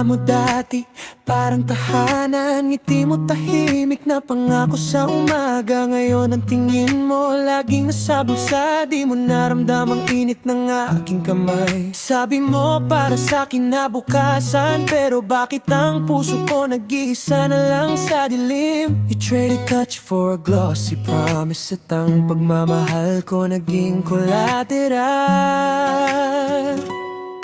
mo dati, parang tahanan. Ngiti mo tahimik na pangako sa umaga. Ngayon ang tingin mo laging nasa bulsa. Di mo naramdamang init ng aking kamay. Sabi mo para sa kinabukasan, pero bakit ang puso ko nag-iisa na lang sa dilim? You traded touch for a glossy promise, at ang pagmamahal ko naging collateral.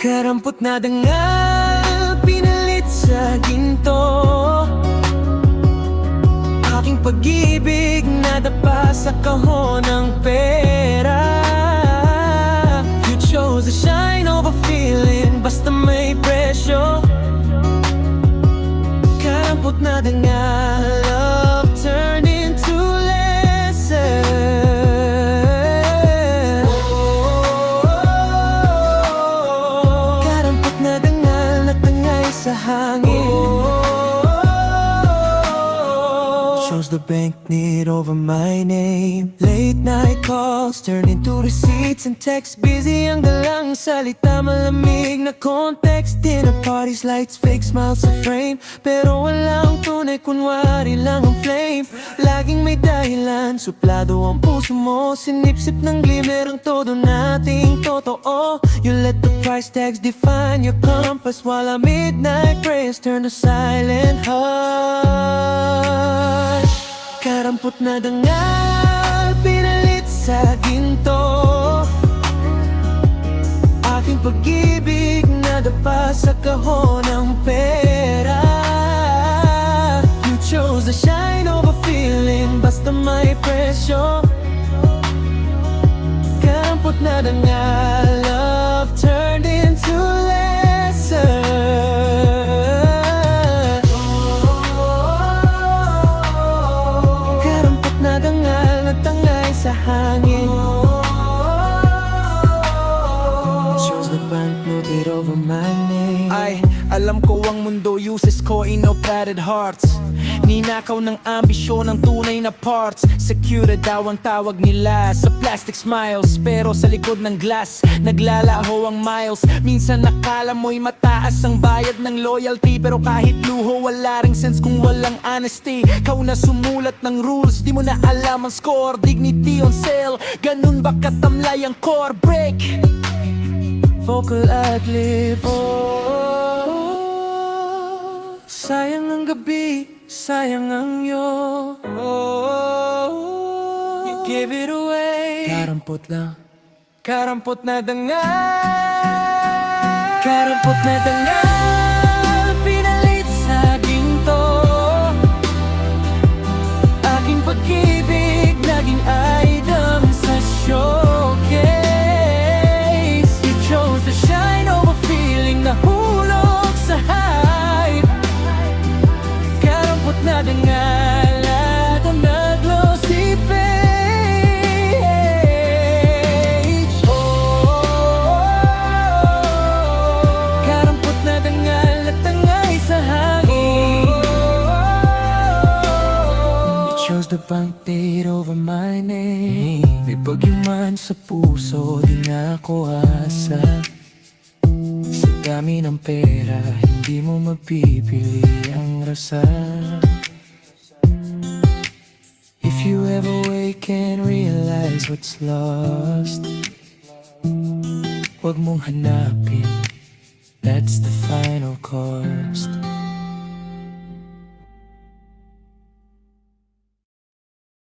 Karampot na dangal, pinalit sa ginto. Aking pag-ibig nadapa sa kahon ng pera. You chose the shine over feeling, basta may presyo. Karampot na dangal, love turned into lesson. Sa hangin, shows the banknote over my name. Late night calls turn into receipts and text. Busy ang dalang salita, malamig na context. Dinner parties, lights, fake smiles sa frame, pero walang tunay, kunwari lang ang flame. Laging may dahilan, suplado ang puso mo. Sinipsip ng glimmer ang todo nating totoo. You let the price tags define your compass, while our midnight prayers turn to silent hush. Karampot na dangal, pinalit sa ginto. Aking pag-ibig nadapa sa kahon ng pera. You chose the shine over feeling, basta may presyo. Karampot na dangal, love turned into lesson. Karampot na dangal, natangay sa hangin. Shows the banknote over my name. Ay, alam ko ang mundo uses coin o padded hearts. Ninakaw ng ambisyon ang tunay na parts. Secure daw ang tawag nila sa plastic smiles, pero sa likod ng glass naglalaho ang miles. Minsan nakala mo'y mataas ang bayad ng loyalty, pero kahit luho wala ring sense kung walang honesty. Kau na sumulat ng rules, di mo na alam ang score. Dignity on sale, ganun ba katamlay ang core break? Vocal ad-lib. Sayang ang gabi, sayang ang yo. You give it away. Karampot lang, Karampot na dangal, karampot na dangal, pinalit sa ginto. Aking pag-ibig naging item sa showcase. You chose the shine over feeling, nahulog sa hype. Karampot na dangal, at ang nag-glossy page. Karampot na dangal, at tangay sa hangin. You chose the banknote over my name. May pag-iman sa puso, di na ako asa. Sa dami ng pera, hindi mo mapipili ang rasa. If you ever wake and realize what's lost, huwag mong hanapin